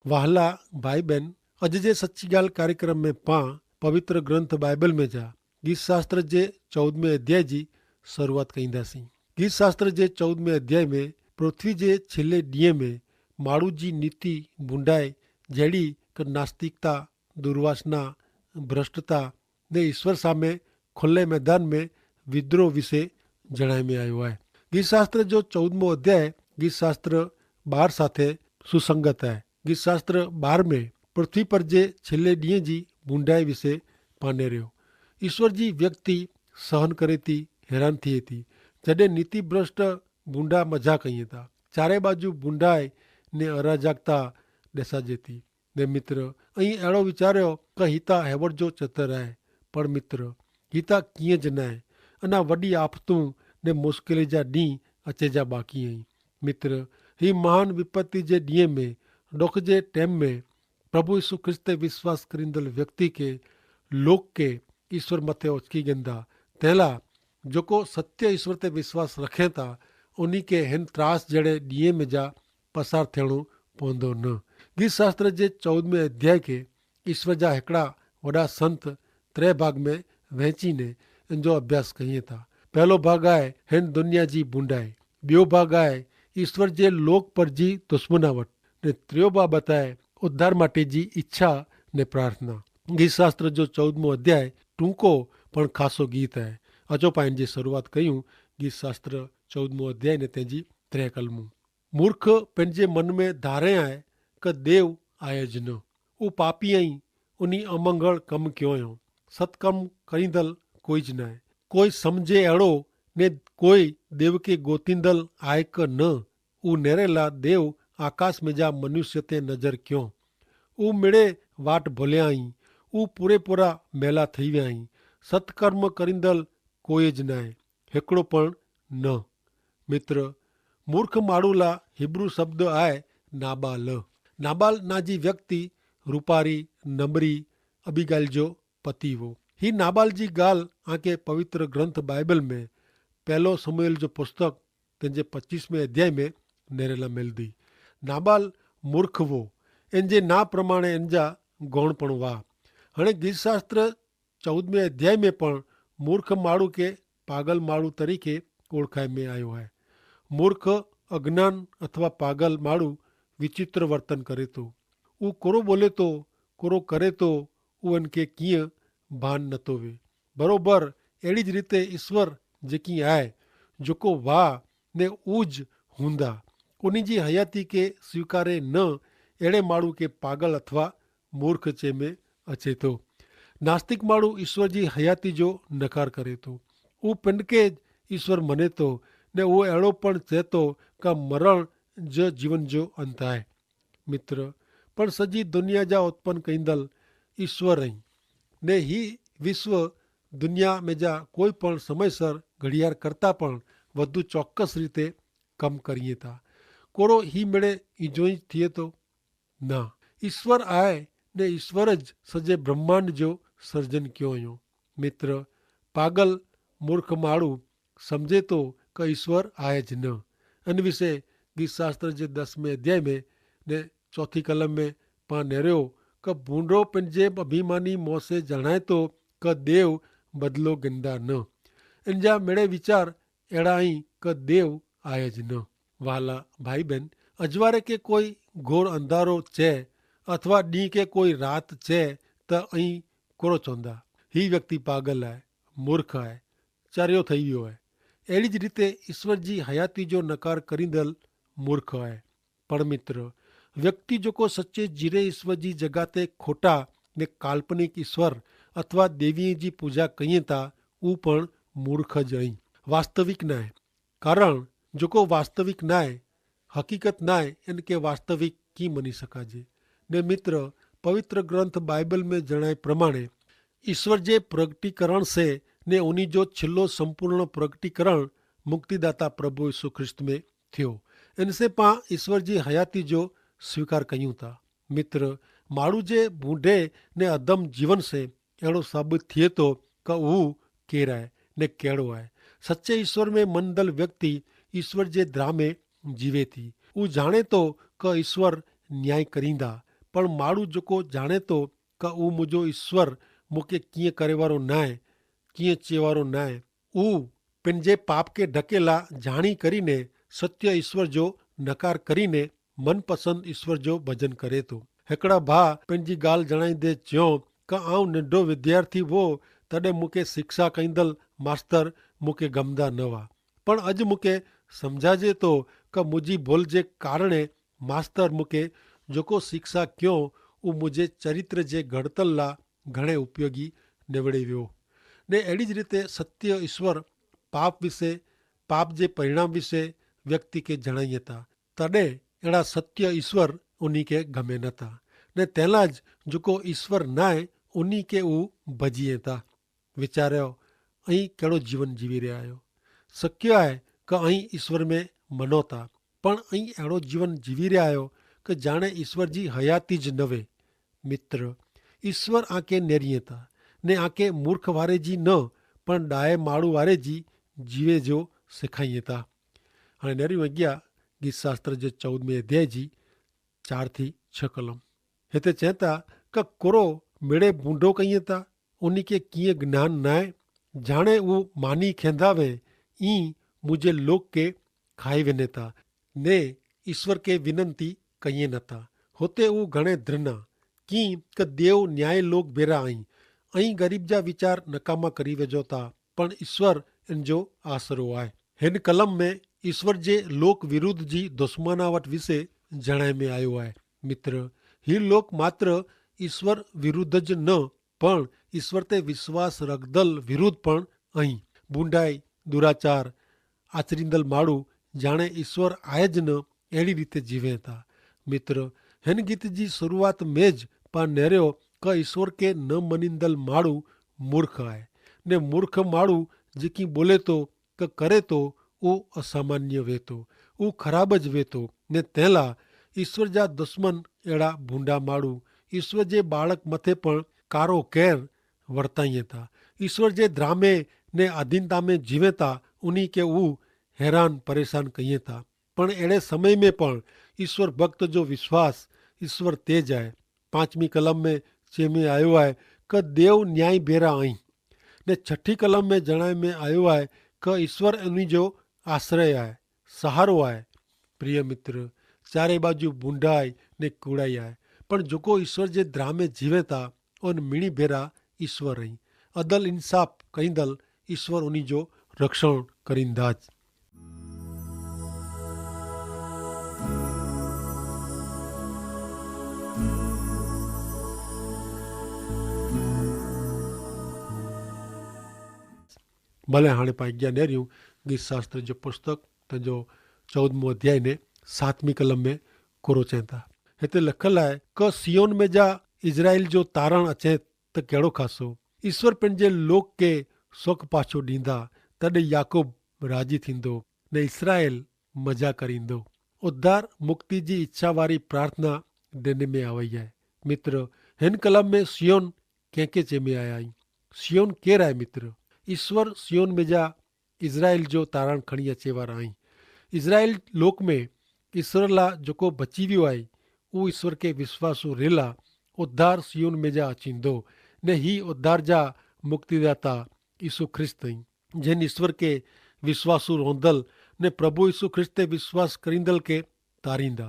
वाहला भाई बहन, अज जे सच्ची गाल कार्यक्रम में पां पवित्र ग्रंथ बाइबल में जा गीत शास्त्र जे 14वें अध्याय जी शुरुआत कईंदासीं। गीत शास्त्र जे 14वें अध्याय में पृथ्वी जे छेल्ले ॾींहं में माण्हू जी नीति भूंडाए जहिड़ी क नास्तिकता, दुर्वासना, भ्रष्टता ने ईश्वर सामे खुले मैदान में विद्रोह विषे जणाय में आयो है। गीत शास्त्र जो 14मो अध्याय गीत शास्त्र 12 સાથે સુસંગત है। गीत शास्त्र 12 में पृथ्वी पर जे छेल्ले ॾींहं जी बूंडाई विषे पाने रहियो। ईश्वर जी व्यक्ति सहन करे थी, हैरान थिए थी जॾहिं नीति भ्रष्ट बूंडा मजा कई था। चारे बाजू बूंडाए ने अराजकता ॾेसाजे थी। ने मित्र અહીં अहिड़ो वीचारियो કે હિતા હેવડ जो चतर आहे, पर मित्र હિતા कीअं ज न आहे। अञा वॾी आफ़तूं ने मुश्किल जा ॾींहं अचे जा बाक़ी आहिनि। मित्र ही महान विपत्ति जे ॾींहं में, ॾुख जे टाइम में प्रभु यीशु ख्रिस्त ते विश्वास करींदड़ व्यक्ति के लोक के ईश्वर मथे उचकी वेंदा। तंहिं जेको सत्य ईश्वर ते विश्वास रखे था उन्ही के हिन त्रास जहिड़े ॾींहं में जा पसार थियणो पवंदो न। गीत शास्त्र जे 14वें अध्याय के ईश्वर जा हिकिड़ा वॾा संत 3 भाग में वहिंची ने इन जो अभ्यास कईं था। पहलो भाग आहे हिन दुनिया जी बूंडाई, ॿियो भाग आहे ईश्वर जे लोक पर जी दुश्मनावट ने त्रियो बाबत आहे उद्धार माटे जी इच्छा ने प्रार्थना। गीत शास्त्र जो 14मो अध्याय टूंको पण खासो गीत आहे। अचो पाइन जी शुरुआत कयूं गीत शास्त्र 14मो अध्याय ने तंहिंजी 3 कलमूं। मूर्ख पंहिंजे मन में धारे आहे क देव आहे ज न। ऊ पापी आई उनी अमंगल कम क्यों आयो। सत्कर्म करींदल कोई ज न आहे। कोई समझे अहिड़ो ने कोई देव के गोतींदल आहे क न। ऊ नेरेला देव आकाश में जा मनुष्य ते नज़र क्यों। ऊ मिड़े वाट भुलिया आई, ऊ पूरे पूरा मेला थी विया आई। सत्कर्म करींदल कोई ज न आहे, हिकिड़ो पण न। मित्र मूर्ख माण्हू ला हिब्रू शब्द आहे नाबाल। नाबाल ना जी व्यक्ति रूपारी नबरी अबिगाइल जो पति हो। ही नाबाल जी गाल आके पवित्र ग्रंथ बाइबल में पहलो शमूएल जो पुस्तक तंहिंजे 25वें अध्याय में नेरेला मिलंदी। नाबाल मूर्ख हो, इन जे ना प्रमाणे इन जा गौण पण हुआ। हाणे गीत शास्त्र 14वें अध्याय में पण मूर्ख माण्हू के पागल माण्हू तरीके ओळखाए में आयो आहे। मूर्ख, अज्ञान अथवा पागल माण्हू विचित्र वर्तन करे थो। ऊ कोरो बोले थो, कोरो करे थो, ऊ इनके कीअं भान नथो वे। बरोबर अहिड़ी ज रीते ईश्वर जेकी आहे जेको वाह ने ऊज हूंदा उन जी हयाती के स्वीकारे न, अहिड़े माण्हू के पागल अथवा मूर्ख चे में अचे थो। नास्तिक माण्हू ईश्वर जी हयाती जो नकार करे थो। ऊ पिंड के ईश्वर मने थो ने उहो अहिड़ो पण चए थो का मरण ज जीवन जो अंत आहे। मित्र पण सॼी दुनिया जा उत्पन्न कईंदल ईश्वर आहिनि ने ही विश्व दुनिया में जा कोई पण समयसर घड़ियार करता पण વધુ ચોક્કસ રીતે કમ કરીએ था। कोरो ही मिड़े ईजो ई थिए थो ना। ईश्वर आहे ने ईश्वर ज सॼे ब्रह्मांड जो सर्जन कयो हुयो। मित्र पागल मूर्ख माण्हू सम्झे थो क ईश्वर आहे ज न। इन विषय गीत शास्त्र जे 10वें अध्याय में ने 4 कलम में पां नेरियो क बूंडो पंहिंजे अभिमानी मोह से जणाए थो क देव बदलो गिंदा न। इन जा मिड़े वीचार अहिड़ा ई क देव आहे ज न। वाला भाई बहन, अजवारे के कोई घोर अंधारो चए अथवा ॾींहं के कोई रात चए त ऐं कोरो चवंदा ही व्यक्ति पागल आहे, मूर्ख आहे, चरियो थी वियो आहे। अहिड़ी ज रीते ईश्वर जी हयाती जो नकार करींदल मूर्ख आहे। पर मित्र व्यक्ति जेको सचे जीरे ईश्वर जी जॻह ते खोटा ने काल्पनिक ईश्वर अथवा देवीअ जी पूजा कईं था ऊ पण मूर्ख ज आहिनि, वास्तविक न आहे। कारण जेको वास्तविक न आहे, हक़ीक़त न आहे, इनके वास्तविक कीअं मञी सघिजे। ने मित्र पवित्र ग्रंथ बाइबल में जणाए प्रमाणे ईश्वर जे प्रगटीकरण से ने उन्हीं जो छिल्लो संपूर्ण प्रगटीकरण मुक्तिदाता प्रभु यीशु ख्रिस्त में थियो। इनसे पां ईश्वर जी हयाती जो स्वीकार कयूं था। मित्र माण्हू जे बूढ़े ने अदम जीवन से अहिड़ो साबित थिए थो क हू केरु आहे ने कहिड़ो आहे। सचे ईश्वर में मनदल व्यक्ति ईश्वर जे द्राह में जीवे थी। हू जाणे थो क ईश्वर न्याय करींदा पण माण्हू जेको जाणे थो का उहो मुंहिंजो ईश्वर मूंखे कीअं करे वारो न आहे, कीअं चए वारो न आहे, उहो पंहिंजे पाप खे ढकेला जाणी કરીને सत्य ईश्वर जो नकार કરીને मनपसंद ईश्वर जो भजन करे थो। हिकिड़ा भाउ पंहिंजी ॻाल्हि जणाईंदे चयो का आउं नंढो विद्यार्थी हो तॾहिं मूंखे शिक्षा कंदड़ मास्तर मूंखे गमदा न हुआ, पण अॼु मूंखे सम्झाइजे थो का मुंहिंजी भुल जे कारणु मास्तर मूंखे जेको शिक्षा कयो उहो मुंहिंजे चरित्र जे घड़तल लाइ घणे उपयोगी निवड़े वियो। ने अहिड़ी ज रीते सत्य ईश्वर पाप विषे, पाप जे परिणाम विषे व्यक्ति खे जणाइए था, तॾहिं अहिड़ा सत्य ईश्वर उन्ही खे गमे नथा। ने तंहिं ज जेको ईश्वर न आहे उन्ही खे उहो भॼिए था। वीचारियो अहीं कहिड़ो जीवन जीवी रहिया आहियो। शक्य आहे कि अहीं ईश्वर में मनो था, पण अहीं अहिड़ो जीवन जीवी रहिया आहियो कि जाणे ईश्वर जी हयाती ज न वे। मित्र, ईश्वर आंखे नेरीए था ने आंखे मूर्ख वारे जी न पण ॾाहे माण्हू वारे जी जीवे जो सेखारीए था। हाणे नेरियूं अॻियां गीत शास्त्र जे 14वें अध्याय जी 4 થી 6 कलम। हिते चए था कि कुरो मिड़े बूंडो कईए था, उन खे कीअं ज्ञान न आहे, जाणे उहो मानी खेंदा वे ई मुंहिंजे लोक खे खाई वञे था ने ईश्वर खे विनंती कईए नथा। हुते उहो घणे धृना कीं कि देव न्याय लोक बेरा आई ऐं ग़रीब जा वीचार नकामा करी वेझो था, पण ईश्वर इन जो आसरो आहे। हिन कलम में ईश्वर जे लोक विरुद्ध जी दुश्मनावट विषे जणाए में आयो आहे। मित्र, ही लोक मात्र ईश्वर विरुद्ध ज न पण ईश्वर ते विश्वास रखदल विरुद्ध पण आई। बूंडाई, दुराचार आचरींदल माण्हू जाणे ईश्वर आहे ज न अहिड़ी रीते जीवे था। मित्र, हिन गीत जी शुरूआत में ज पाण नेरियो कि ईश्वर खे न मञींदल माण्हू मूर्ख आहे ने मूर्ख माण्हू जेकी बोले थो कि करे थो उहो असामान्य वे थो, उहो ख़राब ज वे थो। ने तंहिं लाइ ईश्वर जा दुश्मन अहिड़ा भूंडा माण्हू ईश्वर जे बालक मथे पण कारो केर वर्ताइए था, ईश्वर जे ड्रामे ने अधीनता में जीवे था, उन्ही खे उहो हैरान परेशान कईए था। पण अहिड़े समय में पण ईश्वर भक्त जो विश्वास ईश्वर तेज आहे। 5वीं कलम में चए में आयो आहे कि देव न्याय बेरा आई ने 6ठी कलम में जणाए में आयो आहे कि ईश्वर उन्ही जो आश्रय आहे, सहारो आहे। प्रिय मित्र, चारे बाजू बूंडाई ने कूड़ाई आहे, पण जेको ईश्वर जे द्राह में जीवे था उन मिणी बेरा ईश्वर आई। अदल इंसाफ कईंदल ईश्वर उन्ही जो रक्षण करींदाज। भले हाणे पाण अॻियां नेरियूं गीत शास्त्र जो पुस्तक तुंहिंजो 14मों अध्याय ने 7वीं कलम में कोरो चवनि था। हिते लिखियलु आहे कि सियोन में जा इज़राइल जो तारण अचे त कहिड़ो ख़ासो, ईश्वर पंहिंजे लोक खे सुख पाछो ॾींदा, तॾहिं याकूब राज़ी थींदो ने इसराइल मज़ा करींदो। उद्धार मुक्ति जी इच्छा वारी प्रार्थना ॾिन में आई आहे। मित्र, हिन कलम में सियोन कंहिंखे चए में आया आहियूं। सियोन केरु आहे? मित्र, ईश्वर सियोन में जा इज़राइल जो तारण खणी अचे वारा आहिनि। इज़राइल लोक में ईश्वर लाइ जेको बची वियो आहे उहो ईश्वर खे विश्वासु रेला उद्धार सियोन में जा अचींदो ने ही उद्धार जा मुक्तिदाता यीशु ख्रिस्त आहिनि, जिन ईश्वर खे विश्वासु रोंदल ने प्रभु यीशु ख्रिस्त ते विश्वास करींदल खे तारींदा।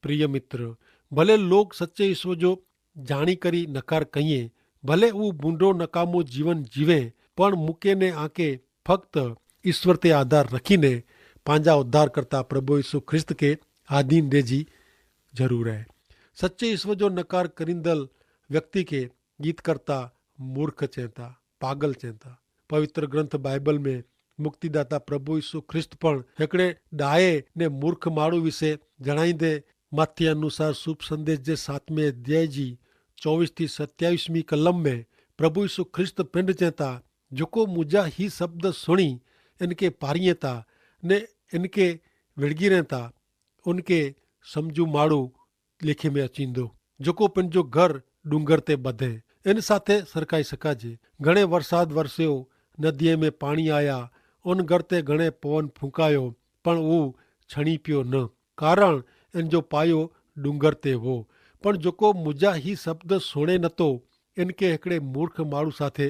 प्रिय मित्र, भले लोग सचे ईश्वर जो जाणी करी नकार कईं, भले उहो बूंडो नकामो जीवन जीवे, पण मूंखे ने आंखे फक्त ईश्वर ते आधार रखीने पंहिंजा उद्धारकर्ता प्रभु यीशु ख्रिस्त खे आधीन ॾे जी ज़रूर आहे। सचे ईश्वर जो नकार करींदल व्यक्ति खे गीतकर्ता मूर्ख चवनि था, पागल चवनि था। पवित्र ग्रंथ बाइबल में मुक्तिदाता प्रभु यीशु ख्रिस्त पण हिकिड़े ॾाहे ने मूर्ख माण्हू विषे जणाईंदे मथी अनुसार शुभ संदेश जे 7वें अध्याय जी 24 થી 27वीं कलम में प्रभु यीशु ख्रिस्त पिंड चवनि था, जेको मुंहिंजा ही शब्द सुणी इनके पारीअ था ने इनके विड़गी रहनि था, उनके सम्झू माण्हू लेखे में अचींदो, जेको पंहिंजो घर डूंगर ते ॿधे। इन साथे सरकाई सकाजे घणे वरसाद वरसियो, नदीअ में पाणी आया, उन घर ते घणे पवन फूकायो, पण उहो छणी पियो न, कारण इन जो पायो डूंगर ते हो। પણ જોકો મુજા ही शब्द सोणे नथो इनके हिकिड़े मूर्ख माण्हू साथे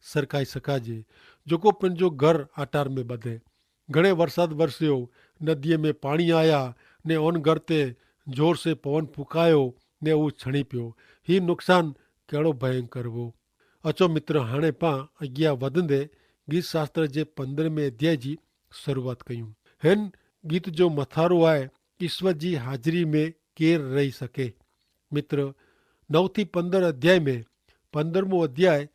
सरखाई सघाजे जेको पंहिंजो घर आटार में ॿधे। घणे वरसाद वरसियो, नदीअ में पाणी आया ने उन घर ते जोर से पवन फूकायो ने उहो छणी पियो। ही नुक़सानु कहिड़ो भयंकर हो। अचो मित्र, हाणे पां अॻियां वधंदे गीत शास्त्र जे 15वें अध्याय जी शुरूआत कयूं। हिन गीत जो मथारो आहे, ईश्वर जी हाज़िरी में केरु रही सके। मित्र, 9 થી 15 अध्याय में 15मों अध्याय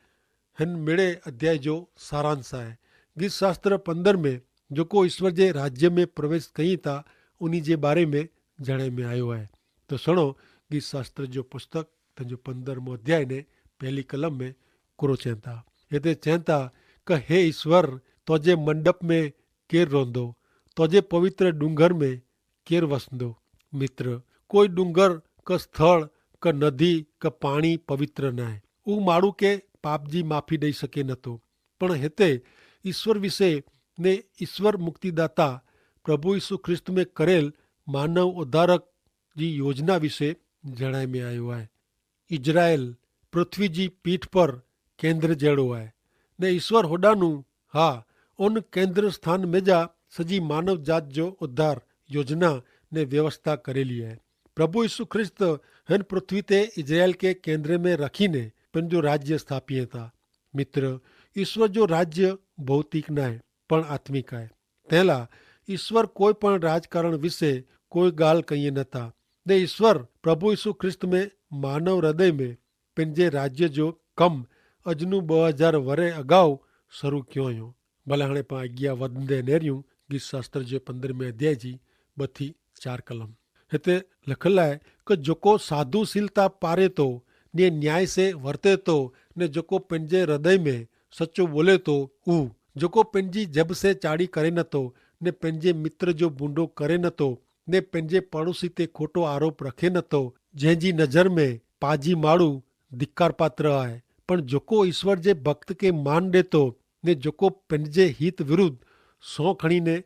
हिन मिड़े अध्याय जो सारांश आहे। गीत शास्त्र 15 में जेको ईश्वर जे राज्य में प्रवेश कई था उन्ही जे बारे में जणे में आयो आहे। तो सुनो गीत शास्त्र जो पुस्तक तंहिंजो 15मों अध्याय ने पहली कलम में कुरो चवनि था। हिते चवनि था कि हे ईश्वर, तुंहिंजे मंडप में केरु रहंदो, तुंहिंजे पवित्र डूंगर में केरु वसंदो। मित्र, कोई डूंगर का स्थल का नदी का पाणी पवित्र न आहे। उहो माण्हू के पाप जी माफ़ी ॾेई सघे नथो। पण हिते ईश्वर विषे ने ईश्वर मुक्तिदाता प्रभु यीशु ख्रिस्त में करेल मानव उद्धारक जी योजना विषे जणाए में आयो आहे। इजराइल पृथ्वी जी पीठ पर केंद्र जहिड़ो आहे ने ईश्वर होॾानू हा उन केंद्र स्थान में जा सॼी मानव जात जो उद्धार योजना ने व्यवस्था करेली आहे। प्रभु यीशु ख्रिस्त हिन पृथ्वी ते इजराइल के केंद्र में रखीने पंहिंजो राज्य स्थापिए था। मित्र, ईश्वर जो राज्य भौतिक न आहे पण आत्मिक आहे। तंहिंला ईश्वर कोई पण राजकारण विषे कोई ॻाल्हि कई नथा ने ईश्वर प्रभु यीशु ख्रिस्त में मानव हृदय में पंहिंजे राज्य जो कमु अजनू 2000 वरे अगाऊ शुरू कयो हुयो। भले हाणे पां अॻियां वधंदे नेरियूं गीत शास्त्र जे 15वें अध्याय जी 2 થી 4 कलम। हिते लिखियलु आहे कि जेको साधुशीलता पारे थो ने न्याय से वर्ते थो ने जेको पंहिंजे हृदय में सचो बोले थो, उहो जेको पंहिंजी जब से चाड़ी करे नथो ने पंहिंजे मित्र जो बूंडो करे नथो ने पंहिंजे पड़ोसी ते खोटो आरोप रखे नथो, जंहिंजी नज़र में पाजी माण्हू धिक्कार पात्र आहे पण जेको ईश्वर जे भक्त के मान ॾे थो ने जेको पंहिंजे हित विरुद्ध सौ खणी ने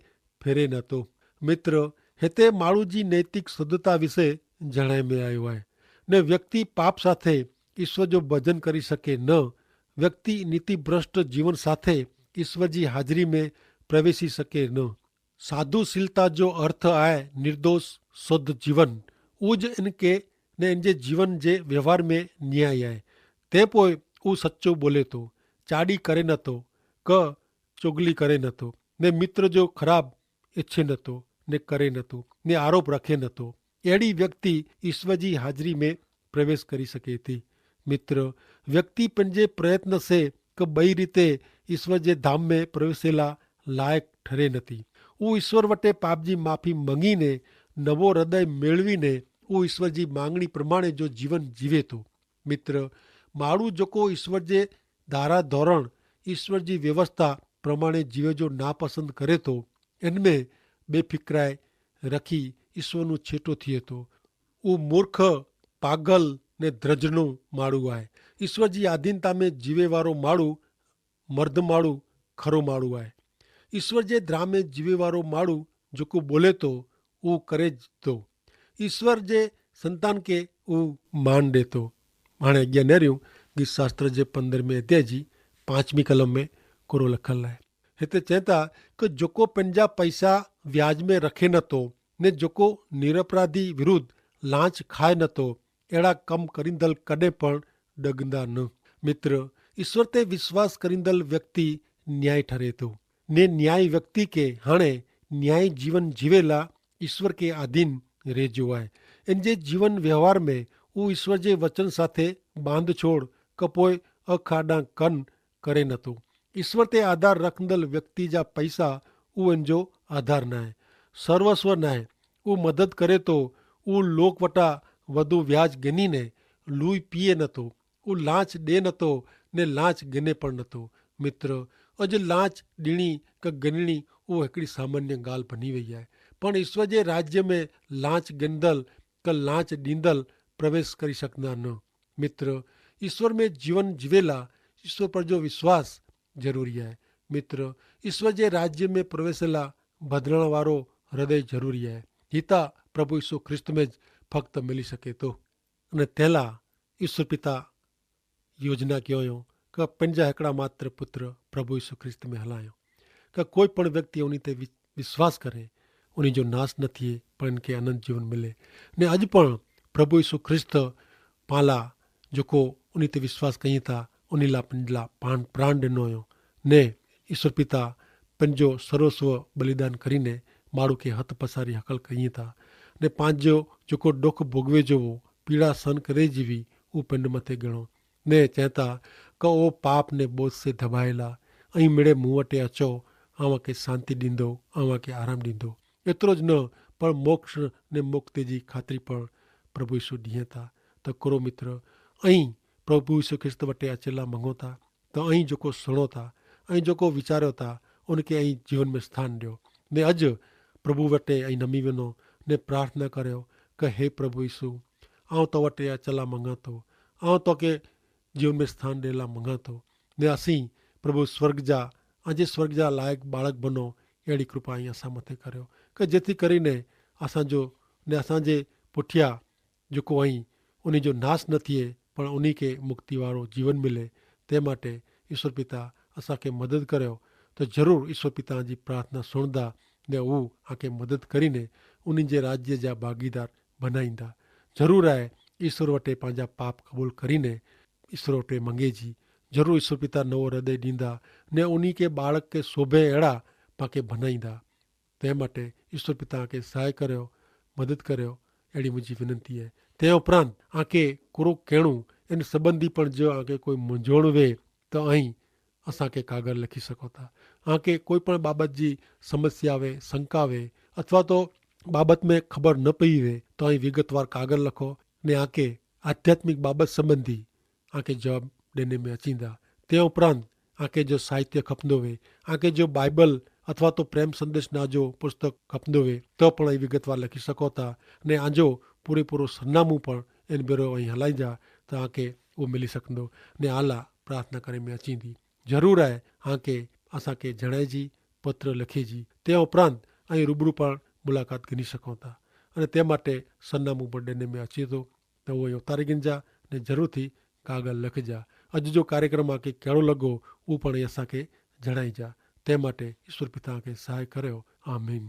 फेरे नथो। मित्र, हिते माण्हू जी नैतिक शुद्धता विषे जणाए में आयो आहे ने व्यक्ति पाप साथे ईश्वर जो भजन करी सके न। व्यक्ति नीति भ्रष्ट जीवन साथे ईश्वर जी हाज़िरी में प्रवेशी सके न। साधुशीलता जो अर्थ आहे निर्दोष शुद्ध जीवन। उज इनके ने इनजे जीवन जे व्यवहार में न्याय आहे। ते पोइ उहो सच्चो बोले थो, चाड़ी करे नथो, क चुगली करे नथो ने मित्र जो ख़राब इच्छे नथो ने करे नथो ने आरोप रखे नथो। अहिड़ी व्यक्ति ईश्वर जी हाज़िरी में प्रवेश करी सके थी। मित्र, व्यक्ति पंहिंजे प्रयत्न से क ॿई रीते ईश्वर जे धाम में प्रवेशेला लायक ठरे नथी। उहो ईश्वर वटे पाप जी माफ़ी मंगीने नवो हृदय मेळवीने उहो ईश्वर जी मांगणी प्रमाणे जो जीवन जीवे थो। मित्र, माण्हू जेको ईश्वर जे धारा धोरण ईश्वर जी व्यवस्था प्रमाणे जीवे जो नापसंद करे थो, इनमें बेफिक्राए रखी ईश्वरનું छेटो थिए थो। उहो मूर्ख, पागल ने द्रजनो माण्हू आहे। ईश्वर जी आधीनता में जीवे वारो माण्हू मर्द माण्हू खरो माण्हू आहे। ईश्वर जे धाम में जीवे वारो माण्हू जेको बोले थो उहो करे थो। ईश्वर जे संतान के उहो मान ॾे थो। हाणे अॻियां नेरियूं गीत शास्त्र जे 15वें अध्याय जी 5वीं कलम में कुरो लिखियलु आहे। हिते चए था कि जेको पंहिंजा पैसा व्याज में रखे नथो ने जेको निरपराधी विरुद्ध लांच खाए नथो, अहिड़ा कम करींदल कॾहिं पण ॾगंदा न। मित्र, ईश्वर ते विश्वास करींदल व्यक्ति न्याय ठरे थो ने न्याय व्यक्ति के हाणे न्याय जीवन जीवेला ईश्वर के अधीन रेजो आहे। इन जे जीवन व्यवहार में उहो ईश्वर जे वचन साथे बांध छोड़ कपोए अखाॾा कन करे नथो। ईश्वर ते आधार रखंदल व्यक्ति जा पैसा उहो इन जो आधार न आहे, सर्वस्व न आहे। उहो मदद करे थो, उहो लोक वटा वधु व्याज गिनीने लूई पीए नथो, उहो लांच ॾे नथो ने लांच गिने पण नथो। मित्र, अॼु लांच ॾियणी क गिनणी उहो हिकिड़ी सामान्य ॻाल्हि बनी वई आहे। पण ईश्वर जे राज्य में लांच गिनदल क लांच ॾींदल प्रवेश करी सघंदा न। मित्र, ईश्वर में जीवन जीवेला ईश्वर पर जो विश्वास ज़रूरी आहे। मित्र, ईश्वर जे राज्य में प्रवेश ला बदलण वारो हृदय ज़रूरी आहे। हिता प्रभु यीशु ख्रिस्त में फक़्त मिली सके थो। अने तेला ईश्वर पिता योजना कयो कि पंहिंजा हिकिड़ा मात्र पुत्र प्रभु यीशु ख्रिस्त में हलायो कि कोई पण व्यक्ति उन ते विश्वास करे उन जो नाश न थिए पर इनके अनंत जीवन मिले ने अॼु पण प्रभु यीशु ख्रिस्त पाला जेको उन ते विश्वास कयूं था उन लाइ पंहिंजे लाइ प्राण ॾिनो हुयो ने ईश्वर पिता पंहिंजो सर्वस्व बलिदान करीने माण्हू खे हथ पसारी हकल कयूं था ने पंहिंजो जेको दुख भोगवे जो हो पीड़ा सहन करे जीवी उहो पंहिंजे मथे ॻणो ने चए था कि ओ पाप ने बोझ से दबाएला ऐं मिड़े मूं वटि अचो अव्हां खे शांती ॾींदो अव्हां खे आराम ॾींदो एतिरो ज न पर मोक्ष ने मुक्ति जी ख़ातिरी पण प्रभु यीशु ॾिए था त करो मित्र ऐं प्रभु यीशु ख्रिस्त वटि अचेला मङो था त ऐं जेको सुणो था ऐं जेको वीचारियो था उनखे ऐं जीवन में स्थान ॾियो ने अॼु प्रभु वटि ऐं नमी वञो ने प्रार्थना करियो कि हे प्रभु यीशु आउं तो वटि अचेला मङा थो आउं तोखे जीवन में स्थान ॾियण लाइ मङा थो ने असीं प्रभु स्वर्ग जा अॼु स्वर्ग जा लाइक़ु बालक बनो अहिड़ी कृपा ऐं असां मथे करियो कि जेतिरी करे ने असांजो ने असांजे पुठियां जेको ऐं उन जो नाश न थिए पर उन खे मुक्ति वारो जीवन मिले तंहिं माटे ईश्वर पिता असांखे मदद करियो त ज़रूरु ईश्वर पिता जी प्रार्थना सुणंदा ने उहो असांखे मदद करीने उन्हनि जे राज्य जा भागीदार बनाईंदा ज़रूरु आहे ईश्वर वटि पंहिंजा पाप क़बूल करीने ईश्वर वटि मंगे जी ज़रूरु ईश्वर पिता नओं हृदय ॾींदा ने उन खे बालक खे शोभे अहिड़ा पाण बनाईंदा तंहिं माटे ईश्वर पिता खे सहाय करियो मदद करियो अहिड़ी मुंहिंजी विनंती आहे तंहिं उपरांत आके कुरो कहणो इन संबंधी पण जो आके कोई मुंझवण वे त ऐं असांखे कागर लिखी सघो था आके कोई पण बाबत जी समस्या वे शंका वे अथवा तो बाबत में ख़बर न पई वे तो ऐं विगतवार कागर लिखो ने आके आध्यात्मिक बाबत संबंधी आके जवाब ॾियण में अचींदा तंहिं उपरांत आके जो साहित्य खपंदो वे आके जो बाइबल अथवा तो प्रेम संदेश ना जो पुस्तक खपंदो वे त पण विगतवार लिखी सघो था ने आजो पूरो सरनामो पण इन भेरो ऐं हलाइजा त आके उहो मिली सघंदो ने आला प्रार्थना करे में अचींदी ज़रूरु आहे आके असांखे जणाइजी पत्र लिखेजी तंहिं उपरांत ऐं रूबरू पण मुलाक़ात गिनी सघूं था अने तंहिं माटे सरनामो पण ॾियण में अचे थो त उहो उतारे गिनजा ने ज़रूरु थी कागल लिखिजा अॼु जो कार्यक्रम आके कहिड़ो लॻो उहो पण असांखे जणाइजा तंहिं माटे ईश्वर पिता खे सहाय करियो आमीन।